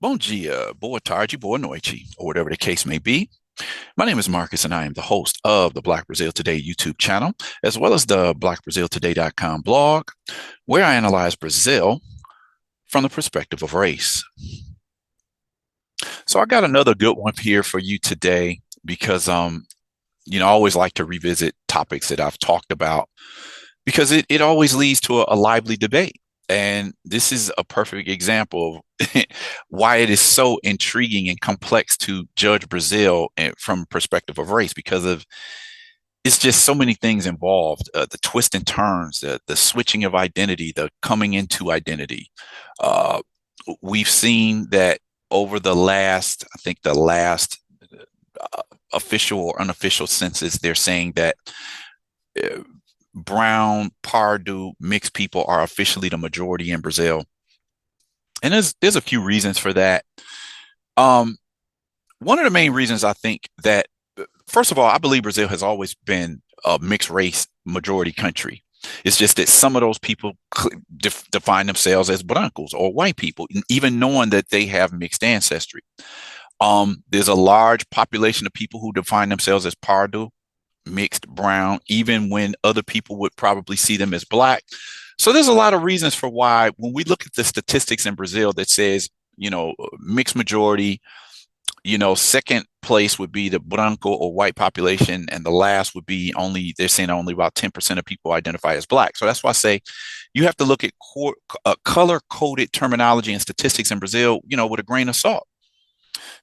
Bom dia, boa tarde, boa noite, or whatever the case may be. My name is Marcus, and I am the host of the Black Brazil Today YouTube channel, as well as the blackbraziltoday.com blog, where I analyze Brazil from the perspective of race. So I got another good one here for you today because I always like to revisit topics that I've talked about because it always leads to a lively debate. And this is a perfect example of why it is so intriguing and complex to judge Brazil from perspective of race, because of it's just so many things involved, the twists and turns, the switching of identity, the coming into identity. Uh, we've seen that over the last official or unofficial census, they're saying that uh, brown, Partu, mixed people are officially the majority in Brazil. And there's a few reasons for that. Um, One of the main reasons I think that, first of all, I believe Brazil has always been a mixed race majority country. It's just that some of those people define themselves as brancos or white people, even knowing that they have mixed ancestry. There's a large population of people who define themselves as Pardo, mixed brown, even when other people would probably see them as black. So there's a lot of reasons for why, when we look at the statistics in Brazil that says, mixed majority, second place would be the Branco or white population, and the last would be they're saying only about 10% of people identify as black. So that's why I say you have to look at color coded terminology and statistics in Brazil, with a grain of salt.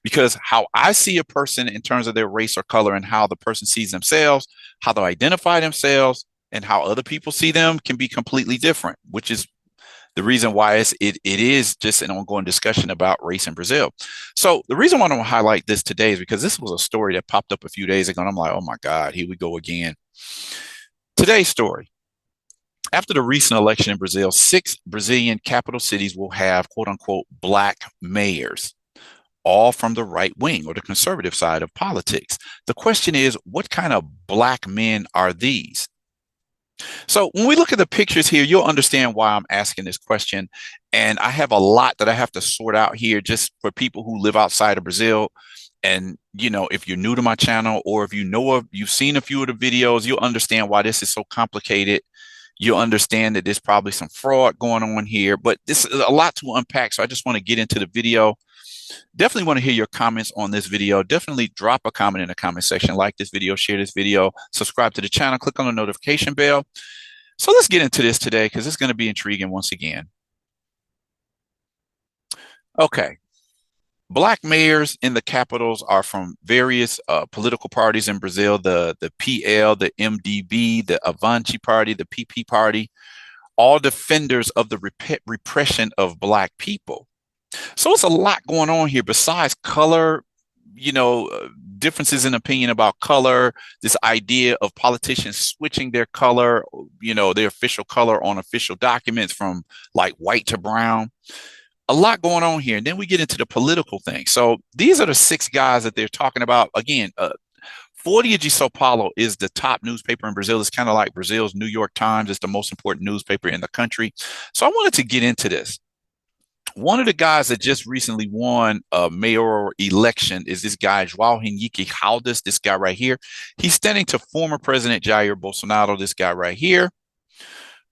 Because how I see a person in terms of their race or color and how the person sees themselves, how they identify themselves, and how other people see them can be completely different, which is the reason why it is just an ongoing discussion about race in Brazil. So the reason why I want to highlight this today is because this was a story that popped up a few days ago, and I'm like, oh my God, here we go again. Today's story. After the recent election in Brazil, 6 Brazilian capital cities will have quote unquote black mayors, all from the right wing or the conservative side of politics. The question is, what kind of black men are these? So when we look at the pictures here, you'll understand why I'm asking this question. And I have a lot that I have to sort out here just for people who live outside of Brazil. And, if you're new to my channel, or if you've seen a few of the videos, you'll understand why this is so complicated. You'll understand that there's probably some fraud going on here, but this is a lot to unpack. So I just want to get into the video. Definitely want to hear your comments on this video. Definitely drop a comment in the comment section, like this video, share this video, subscribe to the channel, click on the notification bell. So let's get into this today because it's going to be intriguing once again. Okay. Black mayors in the capitals are from various political parties in Brazil, the PL, the MDB, the Avante party, the PP party, all defenders of the repression of Black people. So it's a lot going on here besides color, differences in opinion about color, this idea of politicians switching their color, their official color on official documents from like white to brown. A lot going on here. And then we get into the political thing. So these are the 6 guys that they're talking about. Again, Folha de São Paulo is the top newspaper in Brazil. It's kind of like Brazil's New York Times. It's the most important newspaper in the country. So I wanted to get into this. One of the guys that just recently won a mayoral election is this guy, João Henrique Caldas, this guy right here. He's standing to former President Jair Bolsonaro, this guy right here.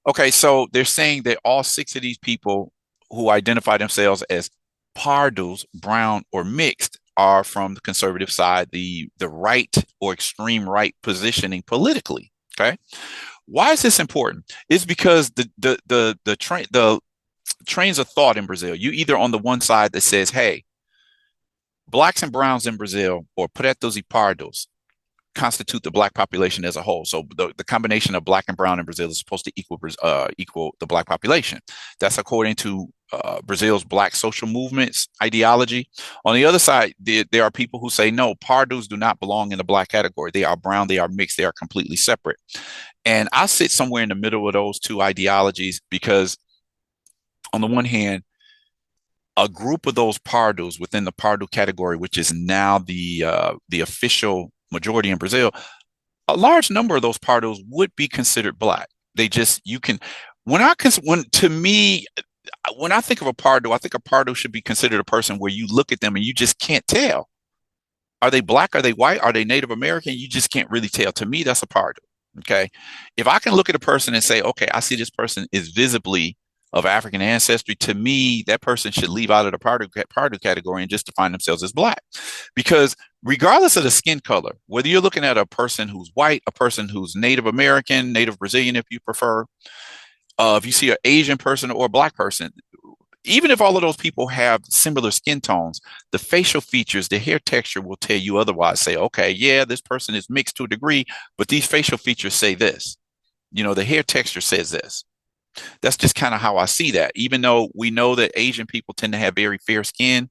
Okay, so they're saying that all 6 of these people who identify themselves as pardos, brown or mixed, are from the conservative side, the right or extreme right positioning politically. Okay, why is this important? It's because the trains of thought in Brazil. You either on the one side that says, hey, blacks and browns in Brazil, or pretos y pardos, constitute the black population as a whole. So the combination of black and brown in Brazil is supposed to equal the black population. That's according to Brazil's black social movements ideology. On the other side, there are people who say, no, pardos do not belong in the black category. They are brown, they are mixed, they are completely separate. And I sit somewhere in the middle of those two ideologies because on the one hand, a group of those pardos within the Pardo category, which is now the official majority in Brazil, a large number of those pardos would be considered black. They just, you can, when to me, when I think of a Pardo, I think a Pardo should be considered a person where you look at them and you just can't tell. Are they black? Are they white? Are they Native American? You just can't really tell. To me, that's a Pardo. Okay. If I can look at a person and say, okay, I see this person is visibly of African ancestry, to me, that person should leave out of the Pardo category and just define themselves as black. Because regardless of the skin color, whether you're looking at a person who's white, a person who's Native American, Native Brazilian, if you prefer, if you see an Asian person or a black person, even if all of those people have similar skin tones, the facial features, the hair texture will tell you otherwise. Say, okay, yeah, this person is mixed to a degree, but these facial features say this. The hair texture says this. That's just kind of how I see that. Even though we know that Asian people tend to have very fair skin,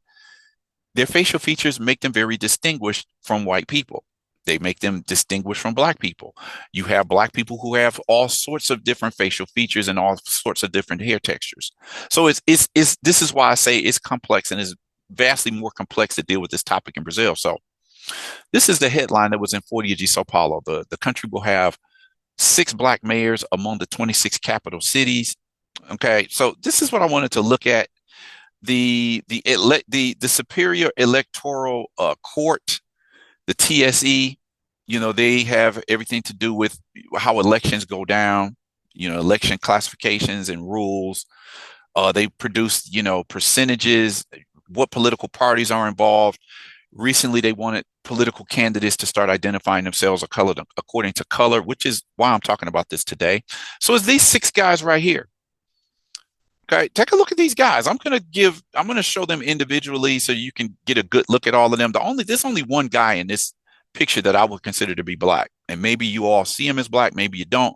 their facial features make them very distinguished from white people. They make them distinguished from black people. You have black people who have all sorts of different facial features and all sorts of different hair textures. So this is why I say it's complex and is vastly more complex to deal with this topic in Brazil. So this is the headline that was in Folha de Sao Paulo. The country will have 6 black mayors among the 26 capital cities. Okay, so this is what I wanted to look at. The Superior Electoral Court, the TSE, they have everything to do with how elections go down, election classifications and rules. They produce, percentages, what political parties are involved. Recently, they wanted political candidates to start identifying themselves according to color, which is why I'm talking about this today. So it's these 6 guys right here. Okay, take a look at these guys. I'm going to show them individually so you can get a good look at all of them. There's only one guy in this picture that I would consider to be black. And maybe you all see him as black, maybe you don't.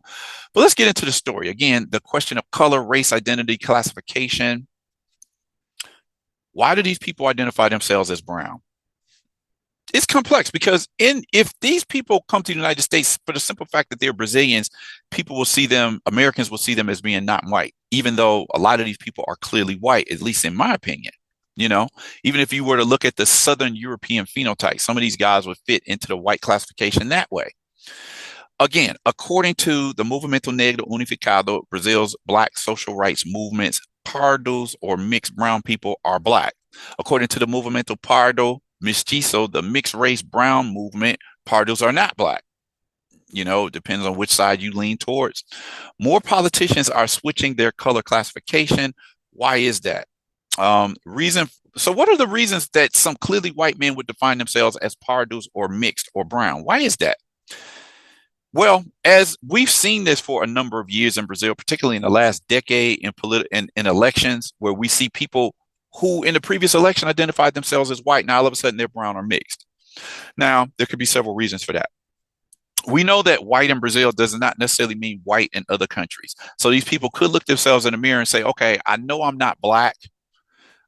But let's get into the story. Again, the question of color, race, identity, classification. Why do these people identify themselves as brown? It's complex because if these people come to the United States for the simple fact that they're Brazilians, Americans will see them as being not white, even though a lot of these people are clearly white, at least in my opinion. Even if you were to look at the Southern European phenotype, some of these guys would fit into the white classification that way. Again, according to the Movimento Negro Unificado, Brazil's black social rights movements, pardos or mixed brown people are black. According to the Movimento Pardo Mestizo, the mixed race brown movement, pardos are not black. It depends on which side you lean towards. More politicians are switching their color classification. Why is that? So what are the reasons that some clearly white men would define themselves as pardos or mixed or brown? Why is that? Well, as we've seen this for a number of years in Brazil, particularly in the last decade in elections, where we see people who in the previous election identified themselves as white, now all of a sudden they're brown or mixed. Now, there could be several reasons for that. We know that white in Brazil does not necessarily mean white in other countries. So these people could look themselves in the mirror and say, okay, I know I'm not black.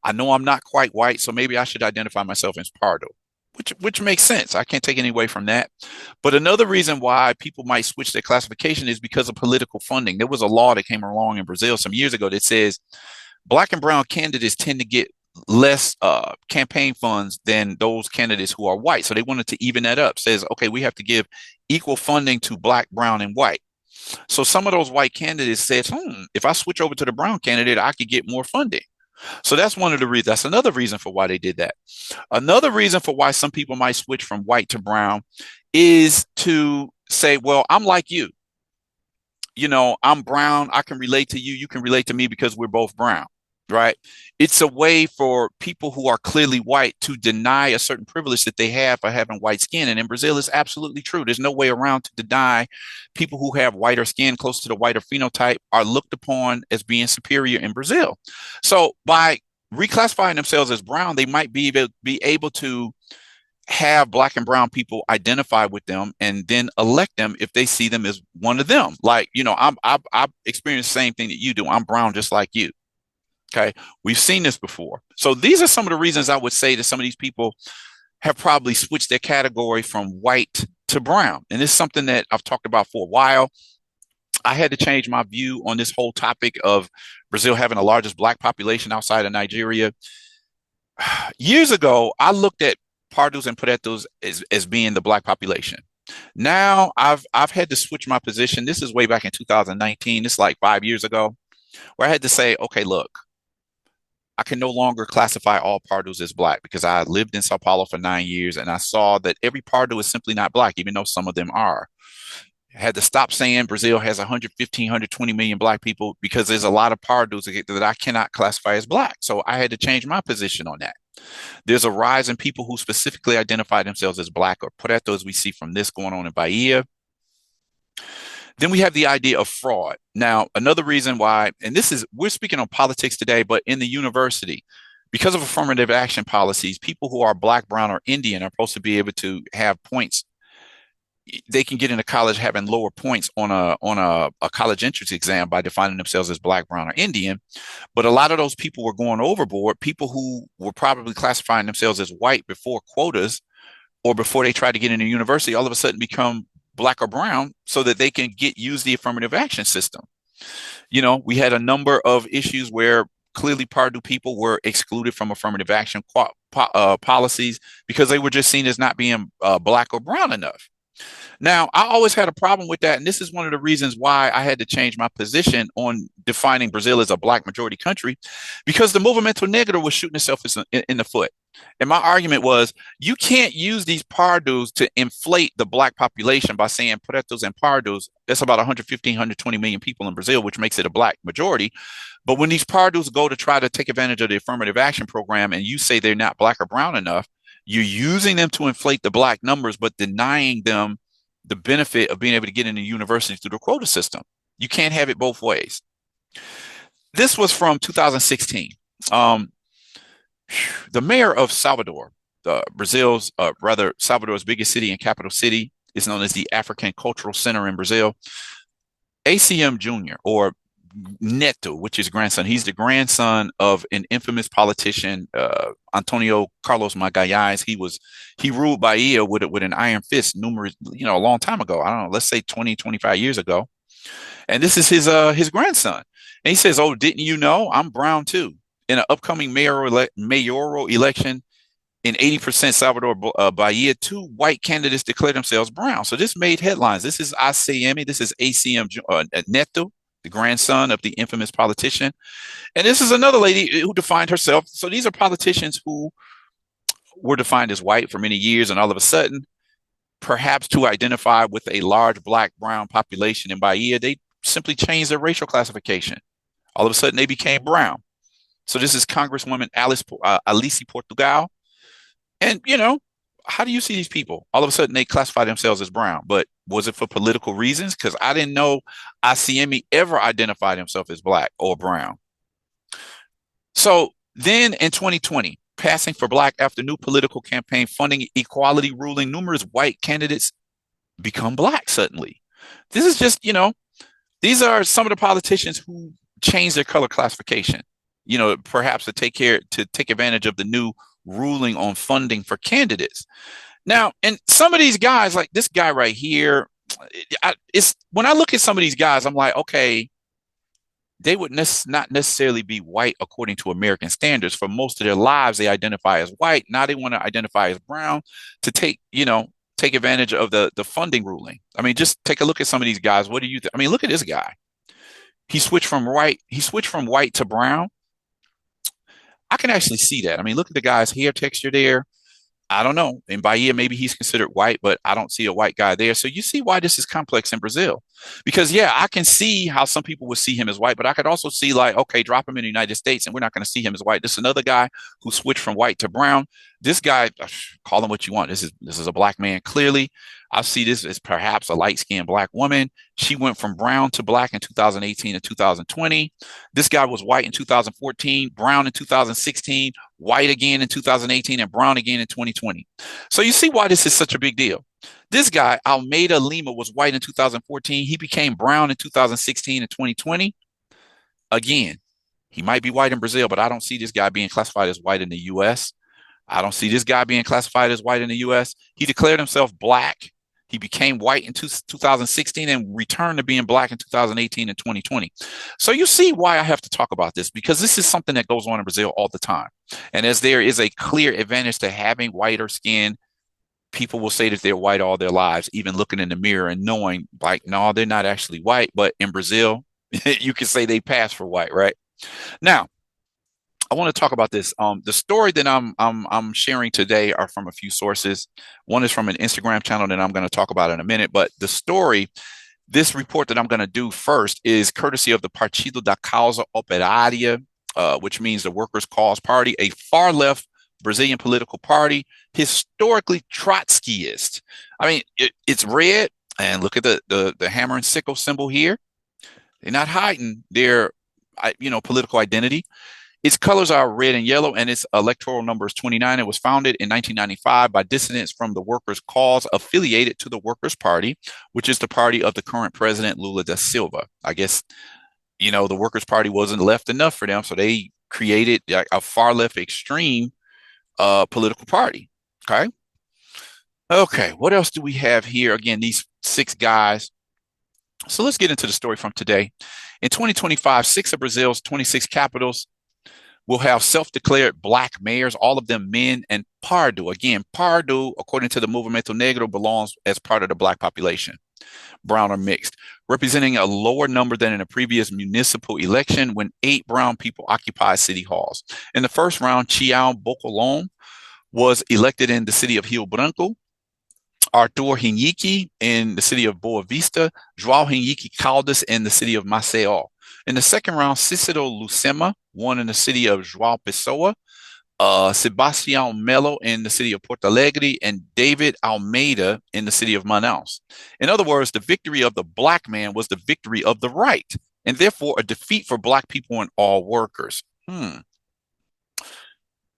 I know I'm not quite white, so maybe I should identify myself as Pardo, which makes sense. I can't take any away from that. But another reason why people might switch their classification is because of political funding. There was a law that came along in Brazil some years ago that says black and brown candidates tend to get less campaign funds than those candidates who are white. So they wanted to even that up. Says, okay, we have to give equal funding to black, brown, and white. So some of those white candidates said, if I switch over to the brown candidate, I could get more funding. So that's one of the reasons. That's another reason for why they did that. Another reason for why some people might switch from white to brown is to say, well, I'm like you. I'm brown. I can relate to you. You can relate to me because we're both brown, right? It's a way for people who are clearly white to deny a certain privilege that they have for having white skin. And in Brazil, it's absolutely true. There's no way around to deny people who have whiter skin, close to the whiter phenotype, are looked upon as being superior in Brazil. So by reclassifying themselves as brown, they might be able to have black and brown people identify with them and then elect them if they see them as one of them. Like, I've experienced the same thing that you do. I'm brown just like you. Okay, we've seen this before. So these are some of the reasons I would say that some of these people have probably switched their category from white to brown. And it's something that I've talked about for a while. I had to change my view on this whole topic of Brazil having the largest black population outside of Nigeria. Years ago, I looked at Partus and Paretos as being the black population. Now I've had to switch my position. This is way back in 2019. It's like 5 years ago, where I had to say, okay, look, I can no longer classify all Partus as black because I lived in Sao Paulo for 9 years and I saw that every Partu is simply not black, even though some of them are. I had to stop saying Brazil has 115, 120 million black people because there's a lot of Pardus that I cannot classify as black. So I had to change my position on that. There's a rise in people who specifically identify themselves as black or Preto, as we see from this going on in Bahia. Then we have the idea of fraud. Now, another reason why, and this is, we're speaking on politics today, but in the university, because of affirmative action policies, people who are black, brown, or Indian are supposed to be able to have points. They can get into college having lower points on a college entrance exam by defining themselves as black, brown, or Indian. But a lot of those people were going overboard. People who were probably classifying themselves as white before quotas or before they tried to get into university, all of a sudden become black or brown so that they can use the affirmative action system. We had a number of issues where clearly Partu people were excluded from affirmative action policies because they were just seen as not being black or brown enough. Now, I always had a problem with that, and this is one of the reasons why I had to change my position on defining Brazil as a black majority country, because the Movimento Negro was shooting itself in the foot. And my argument was, you can't use these Pardus to inflate the black population by saying Pretos and Pardus. That's about 115, 120 million people in Brazil, which makes it a black majority. But when these Pardus go to try to take advantage of the affirmative action program and you say they're not black or brown enough, you're using them to inflate the black numbers, but denying them the benefit of being able to get into university through the quota system. You can't have it both ways. This was from 2016. The mayor of Salvador, Salvador's biggest city and capital city, is known as the African Cultural Center in Brazil. ACM Jr., or Neto, which is grandson. He's the grandson of an infamous politician, Antonio Carlos Magalhães. He ruled Bahia with an iron fist a long time ago. I don't know, let's say 20, 25 years ago. And this is his grandson. And he says, "Oh, didn't you know I'm brown too?" In an upcoming mayoral election in 80% Salvador, Bahia, 2 white candidates declared themselves brown. So this made headlines. This is ACM. This is ACM Neto, the grandson of the infamous politician. And this is another lady who defined herself. So these are politicians who were defined as white for many years, and all of a sudden, perhaps to identify with a large black brown population in Bahia, they simply changed their racial classification. All of a sudden, they became brown. So this is Congresswoman Alice Portugal. And, how do you see these people? All of a sudden, they classify themselves as brown. But was it for political reasons? Because I didn't know ACM ever identified himself as black or brown. So then in 2020, passing for black after new political campaign funding equality ruling, numerous white candidates become black suddenly. This is just, these are some of the politicians who changed their color classification, perhaps to take advantage of the new ruling on funding for candidates. Now, and some of these guys, like this guy right here, when I look at some of these guys, I'm like, okay, they would not necessarily be white according to American standards. For most of their lives, they identify as white. Now they want to identify as brown to take advantage of the funding ruling. I mean, just take a look at some of these guys. What do you think? I mean, look at this guy. He switched from white to brown. I can actually see that. I mean, look at the guy's hair texture there. I don't know. In Bahia, maybe he's considered white, but I don't see a white guy there. So you see why this is complex in Brazil. Because, yeah, I can see how some people would see him as white, but I could also see like, okay, drop him in the United States and we're not going to see him as white. This is another guy who switched from white to brown. This guy, call him what you want. This is a black man, clearly. I see this as perhaps a light-skinned black woman. She went from brown to black in 2018 and 2020. This guy was white in 2014, brown in 2016, white again in 2018, and brown again in 2020. So you see why this is such a big deal. This guy, Almeida Lima, was white in 2014. He became brown in 2016 and 2020. Again, he might be white in Brazil, but I don't see this guy being classified as white in the U.S. I don't see this guy being classified as white in the U.S. He declared himself black. He became white in 2016 and returned to being black in 2018 and 2020. So you see why I have to talk about this, because this is something that goes on in Brazil all the time. And as there is a clear advantage to having whiter skin, people will say that they're white all their lives, even looking in the mirror and knowing like, no, they're not actually white. But in Brazil, you can say they pass for white, right? Now, I want to talk about this. The story that I'm sharing today are from a few sources. One is from an Instagram channel that I'm going to talk about in a minute. But the story, this report that I'm going to do first, is courtesy of the Partido da Causa Operária, which means the Workers' Cause Party, a far left Brazilian political party, historically Trotskyist. I mean, it's red, and look at the hammer and sickle symbol here. They're not hiding their, political identity. Its colors are red and yellow, and its electoral number is 29. It was founded in 1995 by dissidents from the Workers' Cause affiliated to the Workers' Party, which is the party of the current president, Lula da Silva. I guess, the Workers' Party wasn't left enough for them, so they created a far left extreme political party. Okay. Okay. What else do we have here? Again, these six guys. So let's get into the story from today. In 2025, six of Brazil's 26 capitals will have self-declared black mayors, all of them men, and Partu. Again, Partu, according to the Movimento Negro, belongs as part of the black population, brown or mixed, representing a lower number than in a previous municipal election when 8 brown people occupied city halls. In the first round, Chiao Bocolom was elected in the city of Rio Branco, Arthur Henrique in the city of Boa Vista, João Henrique Caldas in the city of Maceió. In the second round, Cícero Lucena won in the city of João Pessoa, Sebastião Melo in the city of Porto Alegre, and David Almeida in the city of Manaus. In other words, the victory of the black man was the victory of the right, and therefore a defeat for black people and all workers.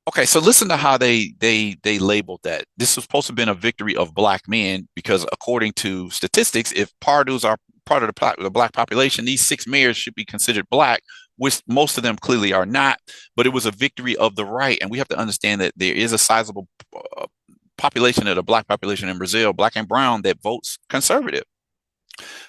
Okay, so listen to how they labeled that. This was supposed to have been a victory of black men because, according to statistics, if Partus are part of the black population, these 6 mayors should be considered black, which most of them clearly are not. But it was a victory of the right, and we have to understand that there is a sizable population of the black population in Brazil, black and brown, that votes conservative.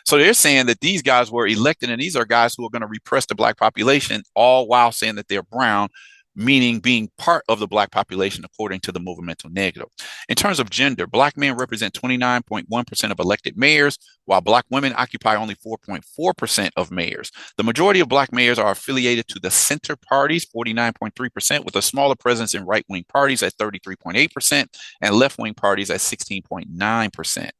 So they're saying that these guys were elected, and these are guys who are going to repress the black population, all while saying that they're brown, meaning being part of the black population, according to the Movimento Negro. In terms of gender, black men represent 29.1% of elected mayors, while black women occupy only 4.4% of mayors. The majority of black mayors are affiliated to the center parties, 49.3%, with a smaller presence in right-wing parties at 33.8% and left-wing parties at 16.9%.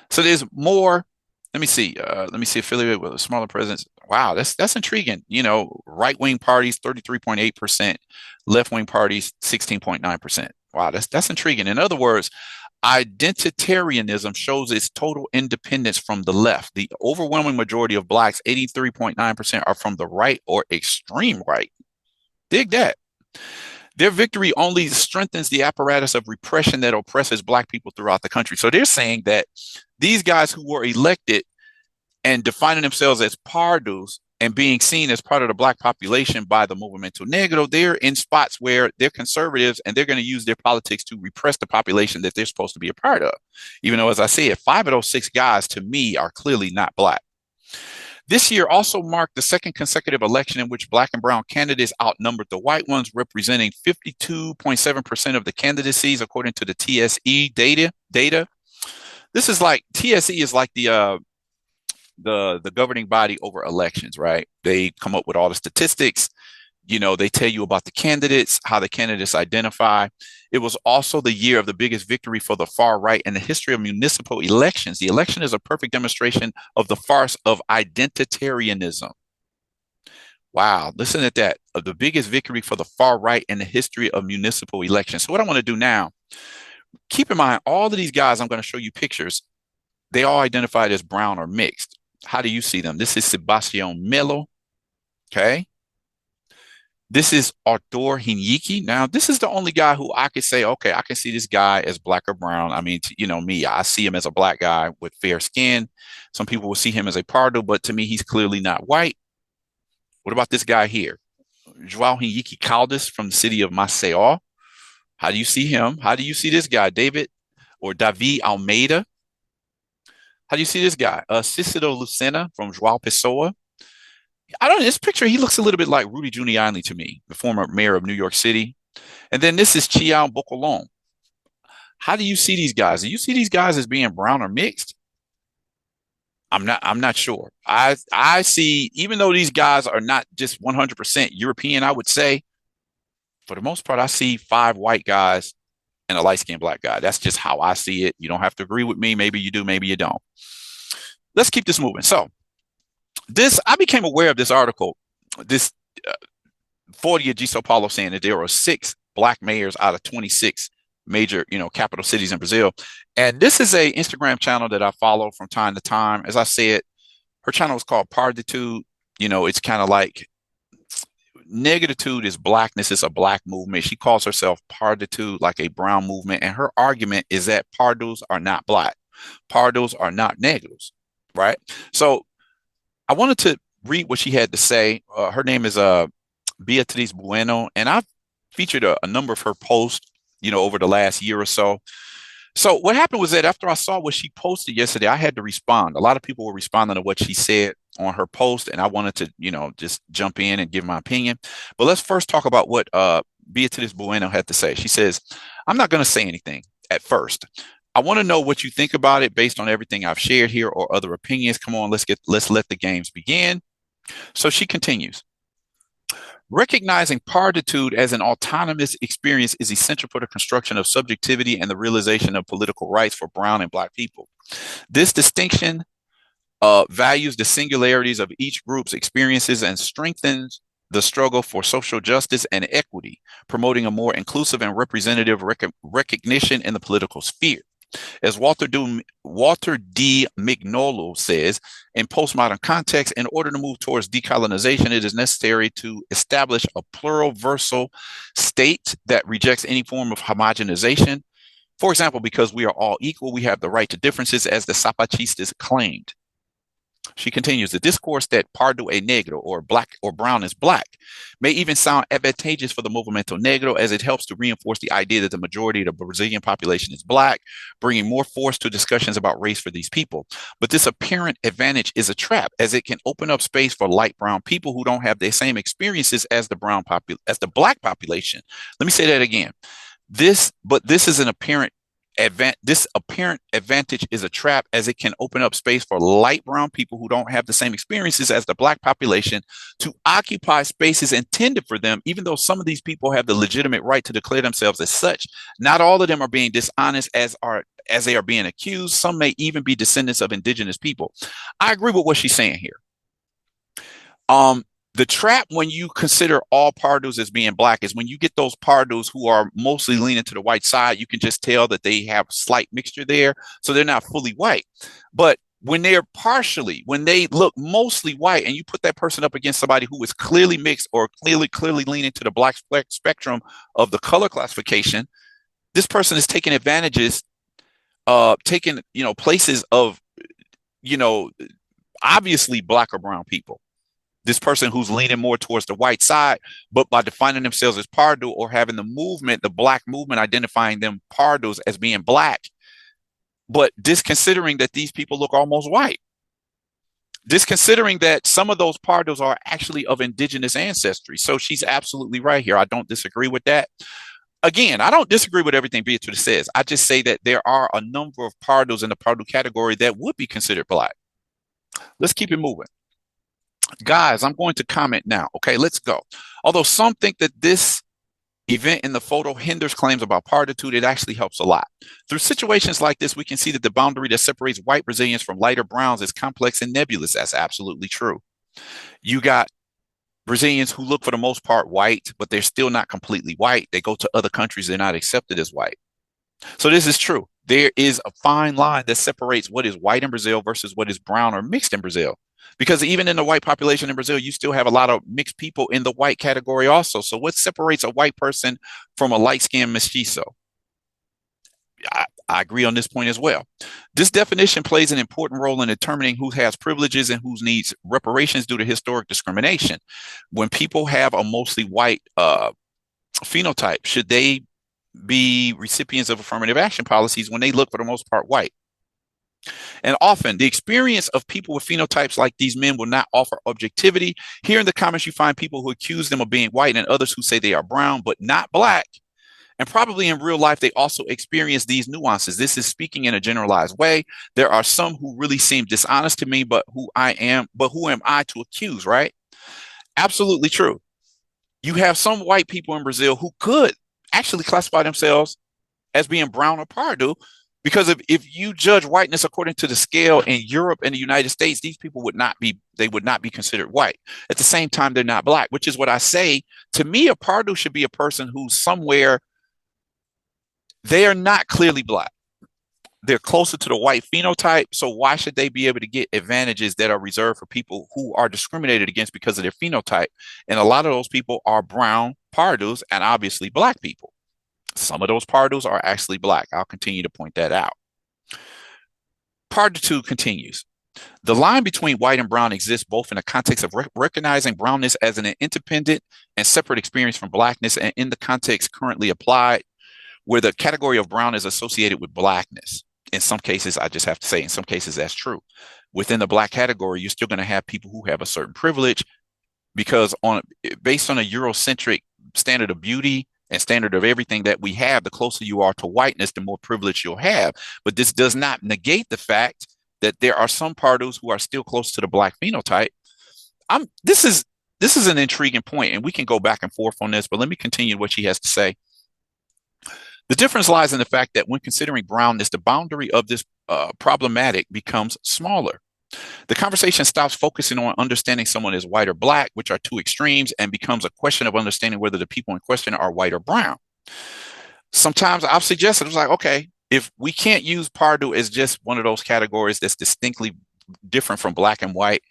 So there's more. Let me see. Affiliated with a smaller presence. Wow, that's intriguing. Right wing parties 33.8%, left wing parties 16.9%. Wow, that's intriguing. In other words, identitarianism shows its total independence from the left. The overwhelming majority of blacks, 83.9%, are from the right or extreme right. Dig that. Their victory only strengthens the apparatus of repression that oppresses black people throughout the country. So they're saying that these guys who were elected and defining themselves as Pardus and being seen as part of the black population by the Movimento Negro, they're in spots where they're conservatives and they're going to use their politics to repress the population that they're supposed to be a part of. Even though, as I said, 5 of those 6 guys, to me, are clearly not black. This year also marked the second consecutive election in which black and brown candidates outnumbered the white ones, representing 52.7% of the candidacies, according to the TSE data. This is like TSE is like the governing body over elections, right? They come up with all the statistics. They tell you about the candidates, how the candidates identify. It was also the year of the biggest victory for the far right in the history of municipal elections. The election is a perfect demonstration of the farce of identitarianism. Wow, listen at that. Of the biggest victory for the far right in the history of municipal elections. So what I want to do now, keep in mind, all of these guys, I'm going to show you pictures. They all identified as brown or mixed. How do you see them? This is Sebastião Melo. Okay. This is Arthur Henrique. Now, this is the only guy who I could say, okay, I can see this guy as black or brown. I mean, me, I see him as a black guy with fair skin. Some people will see him as a Pardo, but to me, he's clearly not white. What about this guy here? João Henrique Caldas from the city of Maceió. How do you see him? How do you see this guy, David Almeida? How do you see this guy? Cícero Lucena from João Pessoa. I don't know, this picture, he looks a little bit like Rudy Giuliani to me, the former mayor of New York City. And then this is Chiao Bocolom. How do you see these guys? Do you see these guys as being brown or mixed? I'm not sure. I see, even though these guys are not just 100% European, I would say for the most part, I see five white guys and a light skinned black guy. That's just how I see it. You don't have to agree with me. Maybe you do, maybe you don't. Let's keep this moving. So I became aware of this article, this 40 of G. Sao Paulo saying that there are 6 black mayors out of 26 major, capital cities in Brazil. And this is a Instagram channel that I follow from time to time. As I said, her channel is called Parditude. It's kind of like negatude is blackness. It's a black movement. She calls herself Parditude, like a brown movement. And her argument is that Pardus are not black. Pardus are not negatives, right? So I wanted to read what she had to say. Her name is Beatriz Bueno, and I've featured a number of her posts, over the last year or so. So what happened was that after I saw what she posted yesterday, I had to respond. A lot of people were responding to what she said on her post, and I wanted to, just jump in and give my opinion. But let's first talk about what Beatriz Bueno had to say. She says, "I'm not going to say anything at first. I want to know what you think about it based on everything I've shared here or other opinions. Come on, let's let the games begin." So she continues. "Recognizing Parditude as an autonomous experience is essential for the construction of subjectivity and the realization of political rights for brown and black people. This distinction values the singularities of each group's experiences and strengthens the struggle for social justice and equity, promoting a more inclusive and representative recognition in the political sphere. As Walter D. Mignolo says, in postmodern context, in order to move towards decolonization, it is necessary to establish a pluriversal state that rejects any form of homogenization. For example, because we are all equal, we have the right to differences, as the Zapatistas claimed." She continues, "The discourse that Partu é negro, or black or brown is black, may even sound advantageous for the movimento negro, as it helps to reinforce the idea that the majority of the Brazilian population is black, bringing more force to discussions about race for these people. But this apparent advantage is a trap, as it can open up space for light brown people who don't have the same experiences as the black population." Let me say that again. This is an apparent this apparent advantage is a trap, as it can open up space for light brown people who don't have the same experiences as the black population to occupy spaces intended for them, even though some of these people have the legitimate right to declare themselves as such. Not all of them are being dishonest as they are being accused. Some may even be descendants of indigenous people. I agree with what she's saying here. The trap when you consider all Pardus as being black is when you get those Pardus who are mostly leaning to the white side. You can just tell that they have slight mixture there, so they're not fully white. But when they look mostly white, and you put that person up against somebody who is clearly mixed or clearly leaning to the black spectrum of the color classification, this person is taking advantages, taking places of obviously black or brown people. This person who's leaning more towards the white side, but by defining themselves as Pardu or having the black movement identifying them Pardus as being black, but disconsidering that these people look almost white. Disconsidering that some of those Pardus are actually of indigenous ancestry. So she's absolutely right here. I don't disagree with that. Again, I don't disagree with everything Beatrice says. I just say that there are a number of Pardus in the Pardu category that would be considered black. Let's keep it moving. Guys, I'm going to comment now. Okay, let's go. Although some think that this event in the photo hinders claims about Parditude, it actually helps a lot. Through situations like this, we can see that the boundary that separates white Brazilians from lighter browns is complex and nebulous. That's absolutely true. You got Brazilians who look for the most part white, but they're still not completely white. They go to other countries, they're not accepted as white. So this is true. There is a fine line that separates what is white in Brazil versus what is brown or mixed in Brazil. Because even in the white population in Brazil, you still have a lot of mixed people in the white category also. So what separates a white person from a light-skinned mestizo? I agree on this point as well. This definition plays an important role in determining who has privileges and who needs reparations due to historic discrimination. When people have a mostly white phenotype, should they be recipients of affirmative action policies when they look for the most part white? And often the experience of people with phenotypes like these men will not offer objectivity. Here in the comments, you find people who accuse them of being white and others who say they are brown, but not black. And probably in real life, they also experience these nuances. This is speaking in a generalized way. There are some who really seem dishonest to me, but who am I to accuse, right? Absolutely true. You have some white people in Brazil who could actually classify themselves as being brown or Partu, because if you judge whiteness according to the scale in Europe and the United States, these people would not be considered white. At the same time, they're not black, which is what I say. To me, a Partu should be a person who's somewhere, they are not clearly black. They're closer to the white phenotype. So why should they be able to get advantages that are reserved for people who are discriminated against because of their phenotype? And a lot of those people are brown Pardus and obviously black people. Some of those Pardus are actually black. I'll continue to point that out. Parditude continues. The line between white and brown exists both in the context of recognizing brownness as an independent and separate experience from blackness, and in the context currently applied, where the category of brown is associated with blackness. In some cases, I just have to say, in some cases, that's true. Within the black category, you're still going to have people who have a certain privilege because based on a Eurocentric standard of beauty and standard of everything that we have, the closer you are to whiteness, the more privilege you'll have. But this does not negate the fact that there are some Pardus who are still close to the black phenotype. This is an intriguing point, and we can go back and forth on this, but let me continue what she has to say. The difference lies in the fact that when considering brownness, the boundary of this problematic becomes smaller. The conversation stops focusing on understanding someone as white or black, which are two extremes, and becomes a question of understanding whether the people in question are white or brown. Sometimes I've suggested, it's like, okay, if we can't use Partu as just one of those categories that's distinctly different from black and white,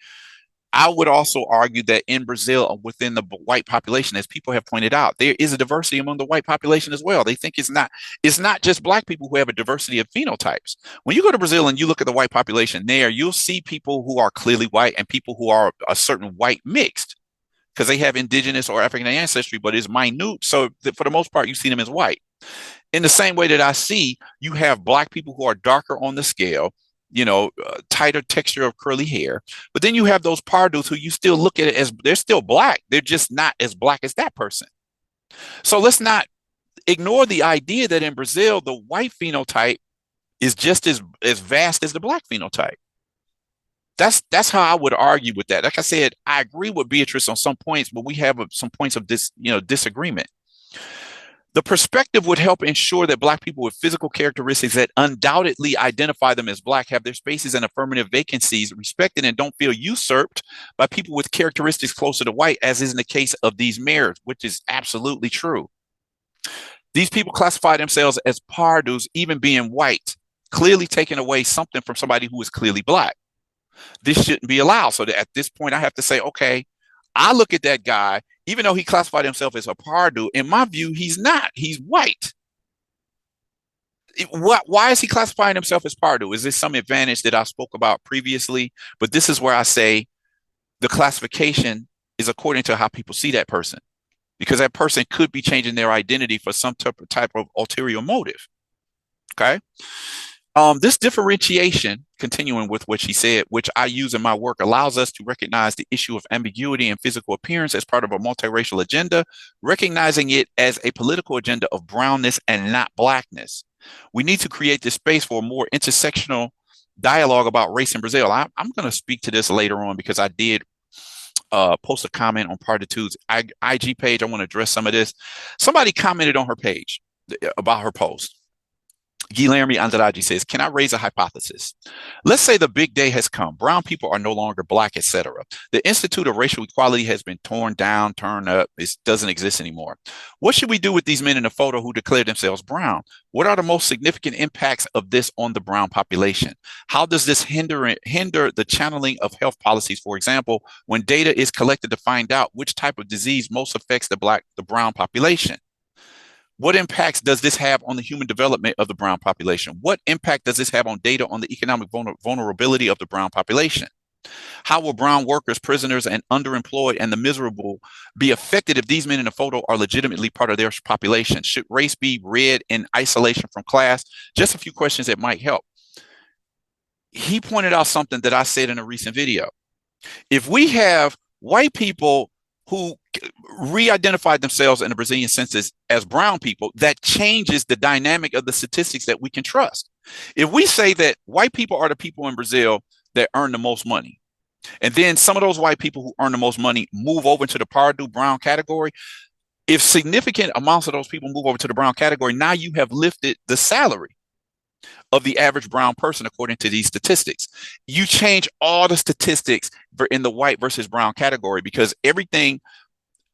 I would also argue that in Brazil, within the white population, as people have pointed out, there is a diversity among the white population as well. They think it's not just black people who have a diversity of phenotypes. When you go to Brazil and you look at the white population there, you'll see people who are clearly white and people who are a certain white mixed because they have indigenous or African ancestry, but it's minute. So for the most part, you see them as white. In the same way that I see, you have black people who are darker on the scale, tighter texture of curly hair. But then you have those Pardus who you still look at it as they're still black. They're just not as black as that person. So let's not ignore the idea that in Brazil, the white phenotype is just as vast as the black phenotype. That's how I would argue with that. Like I said, I agree with Beatrice on some points, but we have some points of disagreement. The perspective would help ensure that black people with physical characteristics that undoubtedly identify them as black have their spaces and affirmative vacancies respected and don't feel usurped by people with characteristics closer to white, as is in the case of these mayors, which is absolutely true. These people classify themselves as Pardus, even being white, clearly taking away something from somebody who is clearly black. This shouldn't be allowed. So that at this point, I have to say, okay, I look at that guy, even though he classified himself as a Partu, in my view, he's not. He's white. Why is he classifying himself as Partu? Is this some advantage that I spoke about previously? But this is where I say the classification is according to how people see that person, because that person could be changing their identity for some type of ulterior motive. Okay. This differentiation, continuing with what she said, which I use in my work, allows us to recognize the issue of ambiguity in physical appearance as part of a multiracial agenda, recognizing it as a political agenda of brownness and not blackness. We need to create this space for a more intersectional dialogue about race in Brazil. I'm going to speak to this later on because I did post a comment on Parditude's IG page. I want to address some of this. Somebody commented on her page about her post. Guilherme Andrade says, can I raise a hypothesis? Let's say the big day has come. Brown people are no longer black, etc. The Institute of Racial Equality has been torn down, turned up. It doesn't exist anymore. What should we do with these men in the photo who declare themselves brown? What are the most significant impacts of this on the brown population? How does this hinder the channeling of health policies? For example, when data is collected to find out which type of disease most affects the brown population? What impacts does this have on the human development of the brown population? What impact does this have on data on the economic vulnerability of the brown population? How will brown workers, prisoners, and underemployed and the miserable be affected if these men in the photo are legitimately part of their population? Should race be read in isolation from class? Just a few questions that might help. He pointed out something that I said in a recent video. If we have white people who re-identified themselves in the Brazilian census as brown people, that changes the dynamic of the statistics that we can trust. If we say that white people are the people in Brazil that earn the most money, and then some of those white people who earn the most money move over to the Partu brown category, if significant amounts of those people move over to the brown category, now you have lifted the salary of the average brown person according to these statistics. You change all the statistics in the white versus brown category, because everything,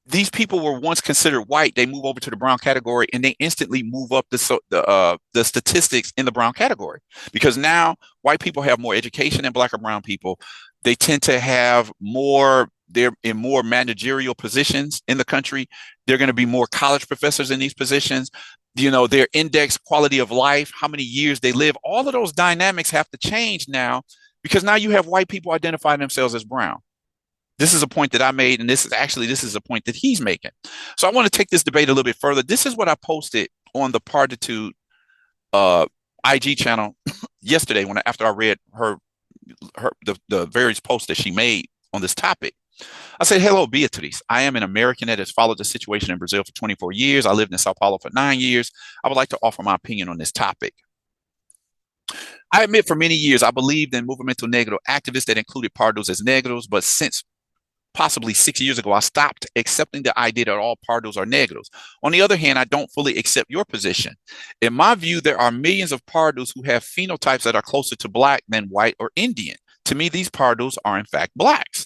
these people were once considered white, they move over to the brown category and they instantly move up the statistics in the brown category, because now white people have more education than black or brown people. They tend to have more, they're in more managerial positions in the country. They're going to be more college professors in these positions. You know, their index quality of life, how many years they live, all of those dynamics have to change now, because now you have white people identifying themselves as brown. This is a point that I made, and this is a point that he's making. So I want to take this debate a little bit further. This is what I posted on the Parditude IG channel yesterday after I read the various posts that she made on this topic. I said, hello, Beatriz. I am an American that has followed the situation in Brazil for 24 years. I lived in Sao Paulo for 9 years. I would like to offer my opinion on this topic. I admit for many years I believed in Movimento Negro activists that included Pardos as Negros, but since possibly 6 years ago, I stopped accepting the idea that all Pardos are Negros. On the other hand, I don't fully accept your position. In my view, there are millions of Pardos who have phenotypes that are closer to black than white or Indian. To me, these Pardos are in fact blacks.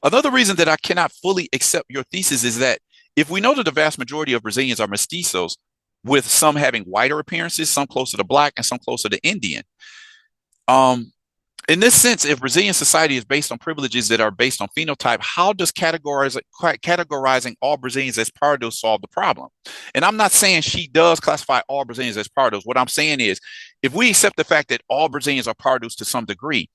Another reason that I cannot fully accept your thesis is that if we know that the vast majority of Brazilians are mestizos, with some having whiter appearances, some closer to black, and some closer to Indian, in this sense, if Brazilian society is based on privileges that are based on phenotype, how does categorizing all Brazilians as Pardos solve the problem? And I'm not saying she does classify all Brazilians as Pardos. What I'm saying is, if we accept the fact that all Brazilians are Pardos to some degree,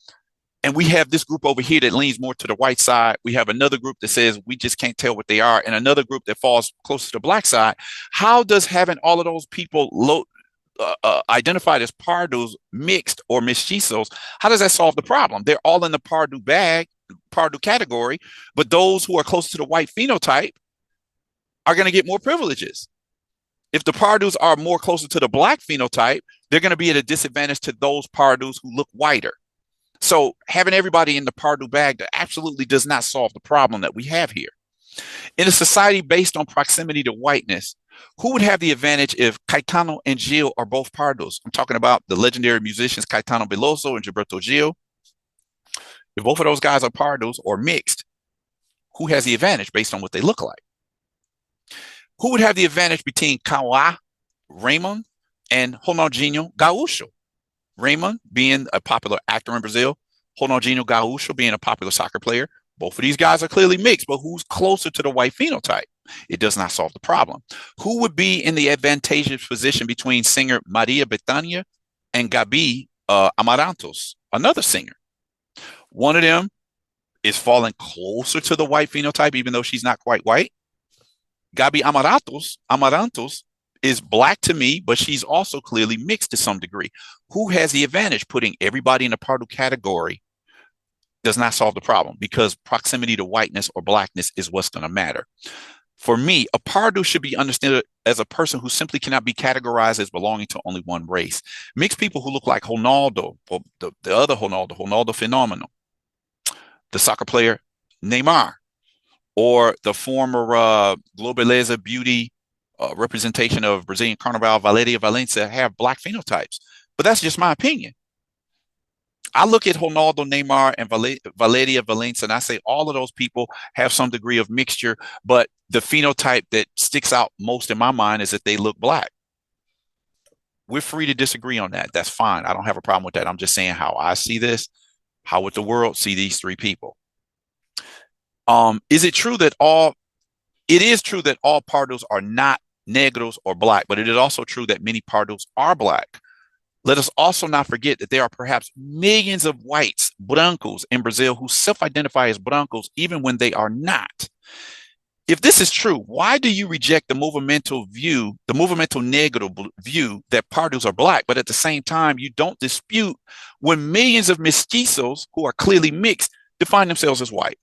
and we have this group over here that leans more to the white side, we have another group that says we just can't tell what they are, and another group that falls closer to the black side, how does having all of those people identified as Pardos mixed or mestizos, how does that solve the problem? They're all in the Pardo category, but those who are close to the white phenotype are going to get more privileges. If the Pardos are more closer to the black phenotype, they're going to be at a disadvantage to those Pardos who look whiter. So having everybody in the Pardo bag absolutely does not solve the problem that we have here. In a society based on proximity to whiteness, who would have the advantage if Caetano and Gil are both Pardos? I'm talking about the legendary musicians Caetano Veloso and Gilberto Gil. If both of those guys are Pardos or mixed, who has the advantage based on what they look like? Who would have the advantage between Cauã Raymond and Ronaldinho Gaúcho? Raymond being a popular actor in Brazil, Ronaldinho Gaúcho being a popular soccer player. Both of these guys are clearly mixed, but who's closer to the white phenotype? It does not solve the problem. Who would be in the advantageous position between singer Maria Bethânia and Gabi Amarantos, another singer? One of them is falling closer to the white phenotype, even though she's not quite white. Gabi Amarantos is black to me, but she's also clearly mixed to some degree. Who has the advantage? Putting everybody in the Pardo category does not solve the problem, because proximity to whiteness or blackness is what's going to matter. For me, a Pardo should be understood as a person who simply cannot be categorized as belonging to only one race. Mixed people who look like Ronaldo, or the other Ronaldo Phenomenal, the soccer player Neymar, or the former Globeleza beauty representation of Brazilian Carnival, Valeria Valença, have black phenotypes. But that's just my opinion. I look at Ronaldo, Neymar, and Valeria Valença, and I say all of those people have some degree of mixture, but the phenotype that sticks out most in my mind is that they look black. We're free to disagree on that. That's fine. I don't have a problem with that. I'm just saying how I see this. How would the world see these three people? Is it true that it is true that all Pardos are not Negros or black, but it is also true that many Pardos are black. Let us also not forget that there are perhaps millions of whites, brancos, in Brazil who self-identify as brancos even when they are not. If this is true, why do you reject the Movimento Negro view that Pardos are black, but at the same time, you don't dispute when millions of mestizos who are clearly mixed define themselves as white?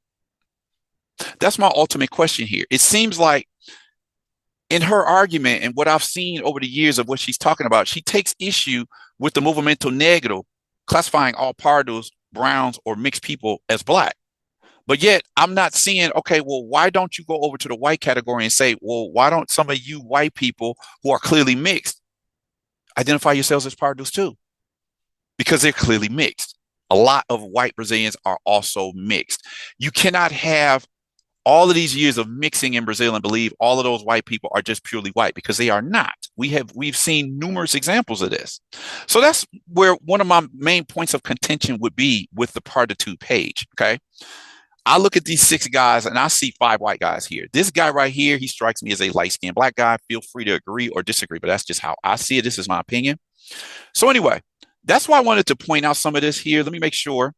That's my ultimate question here. It seems like in her argument and what I've seen over the years of what she's talking about, she takes issue with the movimiento negro, classifying all pardos, browns, or mixed people as black. But yet I'm not seeing, okay, well, why don't you go over to the white category and say, well, why don't some of you white people who are clearly mixed identify yourselves as pardos too? Because they're clearly mixed. A lot of white Brazilians are also mixed. You cannot have all of these years of mixing in Brazil and believe all of those white people are just purely white, because they are not. We've seen numerous examples of this. So that's where one of my main points of contention would be with the Parditude page. Okay. I look at these 6 guys and I see 5 white guys here. This guy right here, he strikes me as a light-skinned black guy. Feel free to agree or disagree, but that's just how I see it. This is my opinion. So anyway, that's why I wanted to point out some of this here. Let me make sure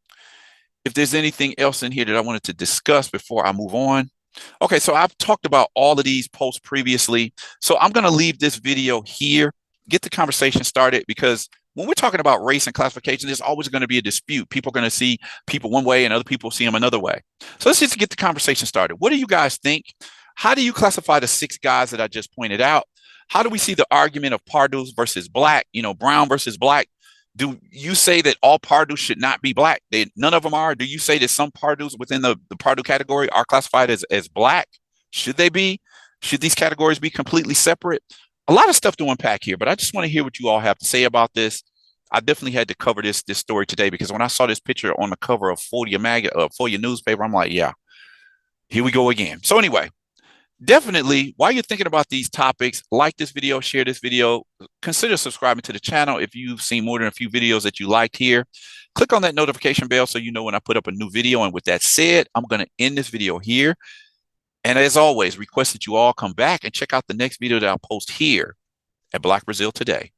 if there's anything else in here that I wanted to discuss before I move on. Okay, so I've talked about all of these posts previously. So I'm going to leave this video here, get the conversation started, because when we're talking about race and classification, there's always going to be a dispute. People are going to see people one way and other people see them another way. So let's just get the conversation started. What do you guys think? How do you classify the 6 guys that I just pointed out? How do we see the argument of pardos versus black, brown versus black? Do you say that all Pardus should not be black? None of them are. Do you say that some Pardus within the Pardu category are classified as black? Should they be? Should these categories be completely separate? A lot of stuff to unpack here, but I just want to hear what you all have to say about this. I definitely had to cover this story today, because when I saw this picture on the cover of Folha newspaper, I'm like, yeah, here we go again. So anyway, definitely, while you're thinking about these topics, like this video, share this video, consider subscribing to the channel if you've seen more than a few videos that you liked here. Click on that notification bell so you know when I put up a new video. And with that said, I'm going to end this video here. And as always, request that you all come back and check out the next video that I'll post here at Black Brazil Today.